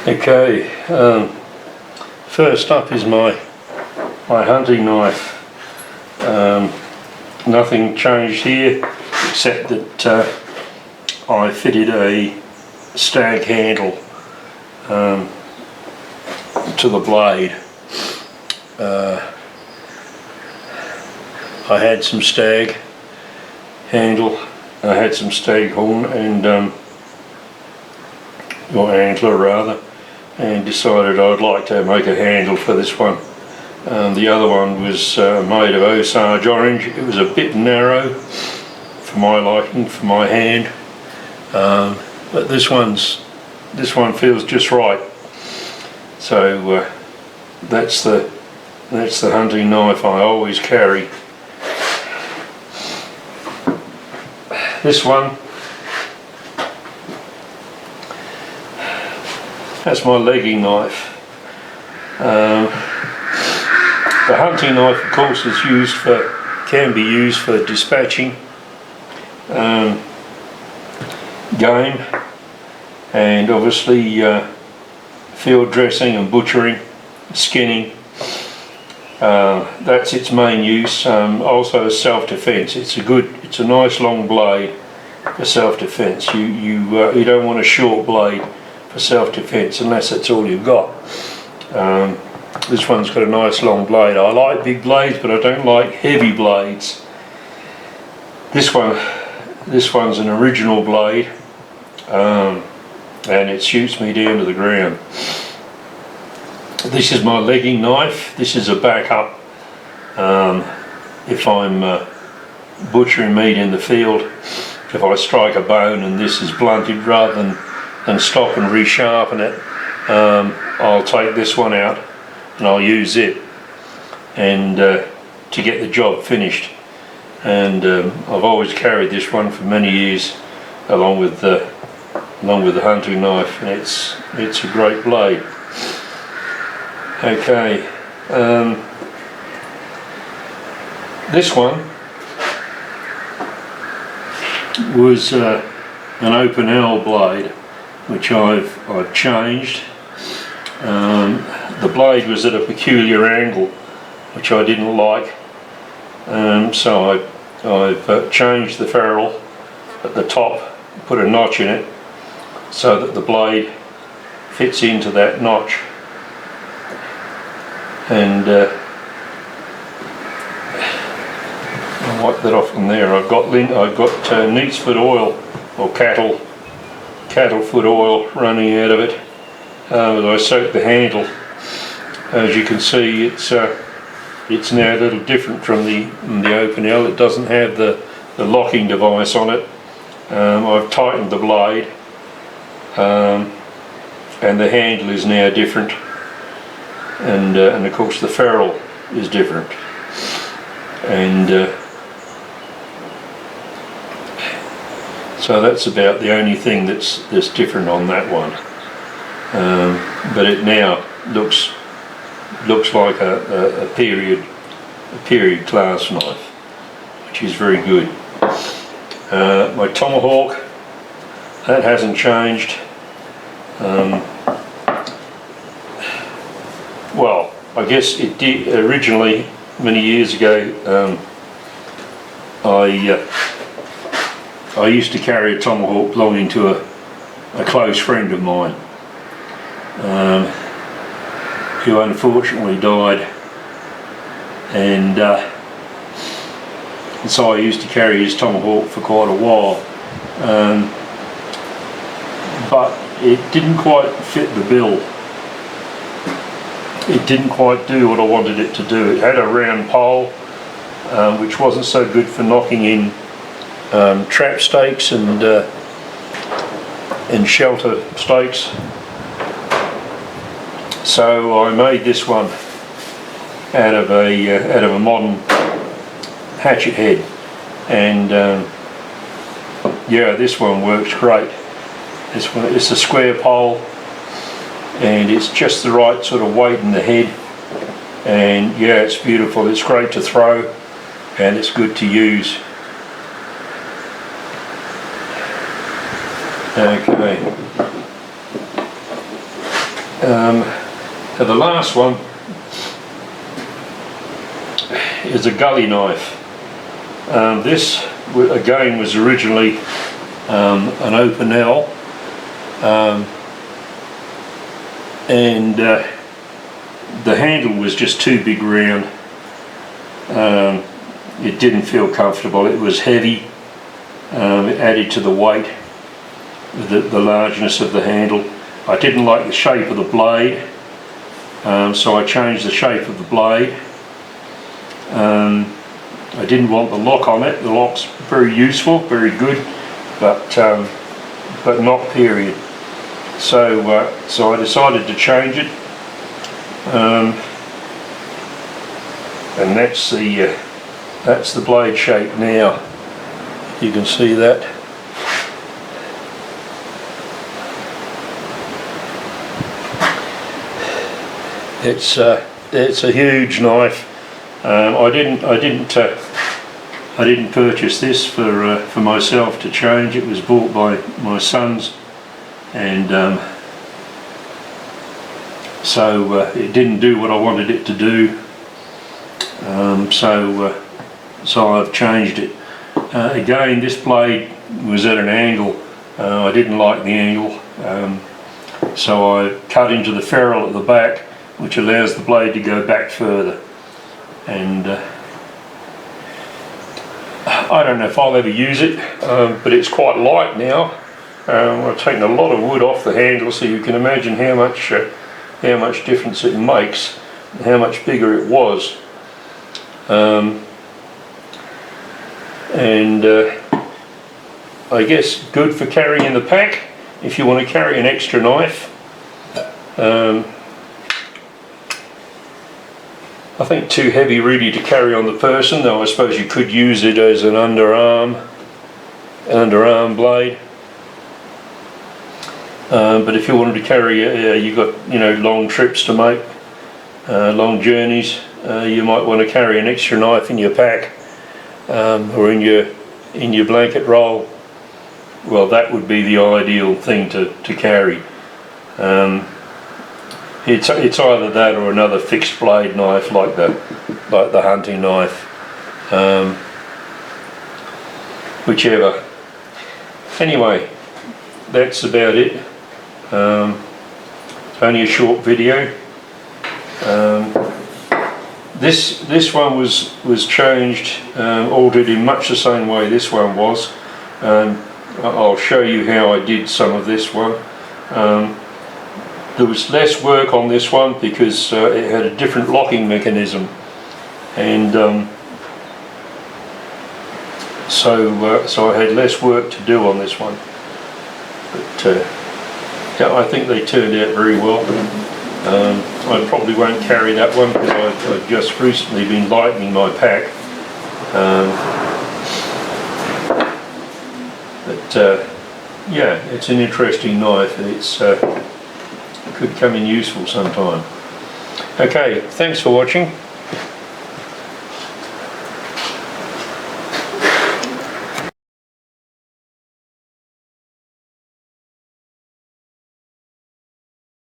Okay, first up is my hunting knife. Nothing changed here except that I fitted a stag handle to the blade. I had some stag handle, I had some stag horn and or antler rather, and decided I'd like to make a handle for this one. The other one was made of Osage orange. It was a bit narrow for my liking, for my hand, but this one feels just right. So that's the hunting knife I always carry. This one, that's my legging knife. The hunting knife, of course, can be used for dispatching game, and obviously field dressing and butchering, skinning. That's its main use. Also self-defense. It's a nice long blade for self-defense. You don't want a short blade for self-defense unless that's all you've got. This one's got a nice long blade. I like big blades, but I don't like heavy blades. This one's an original blade, and it shoots me down to the ground. This is my legging knife. This is a backup if I'm butchering meat in the field. If I strike a bone and this is blunted, rather than stop and resharpen it, I'll take this one out and I'll use it and to get the job finished. And I've always carried this one for many years, along with the hunting knife, and it's a great blade. Okay, this one was an open L blade, which I've changed. The blade was at a peculiar angle, which I didn't like, so I've changed the ferrule at the top, put a notch in it, so that the blade fits into that notch. And I'll wipe that off from there. I've got neat's foot oil, or cattle foot oil running out of it. As I soak the handle, as you can see, it's now a little different from the open L. It doesn't have the locking device on it. I've tightened the blade, and the handle is now different. And of course the ferrule is different, and so that's about the only thing that's different on that one. But it now looks like a period class knife, which is very good. My tomahawk, that hasn't changed. Well, I guess it did originally, many years ago. I used to carry a tomahawk belonging to a close friend of mine, who unfortunately died, and so I used to carry his tomahawk for quite a while, but it didn't quite fit the bill. It didn't quite do what I wanted it to do. It had a round pole, which wasn't so good for knocking in trap stakes and shelter stakes. So I made this one out of a modern hatchet head, and yeah, this one works great. This one, it's a square pole, and it's just the right sort of weight in the head, and yeah, it's beautiful. It's great to throw, and it's good to use. Okay. The last one is a gully knife. This again was originally an open L, and the handle was just too big round. It didn't feel comfortable. It was heavy. It added to the weight, the largeness of the handle. I didn't like the shape of the blade, so I changed the shape of the blade. I didn't want the lock on it. The lock's very useful, very good, but not period. So I decided to change it, and that's the blade shape now. You can see that. It's a huge knife. I didn't purchase this for myself to change. It was bought by my sons, and so it didn't do what I wanted it to do. So I've changed it. Again, this blade was at an angle. I didn't like the angle, so I cut into the ferrule at the back, which allows the blade to go back further. And I don't know if I'll ever use it, but it's quite light now. I've taken a lot of wood off the handle, so you can imagine how much difference it makes, and how much bigger it was. I guess good for carrying in the pack if you want to carry an extra knife. I think too heavy really to carry on the person, though I suppose you could use it as an underarm blade. But if you wanted to carry, you got long trips to make, long journeys, you might want to carry an extra knife in your pack, or in your blanket roll. Well, that would be the ideal thing to carry. It's either that or another fixed blade knife like the hunting knife, whichever. Anyway, that's about it. Only a short video. This one was changed, altered in much the same way this one was. I'll show you how I did some of this one. There was less work on this one because it had a different locking mechanism, and so I had less work to do on this one. But yeah, I think they turned out very well. I probably won't carry that one because I've just recently been lightening my pack. But yeah, it's an interesting knife, and it's could come in useful sometime. Okay, thanks for watching.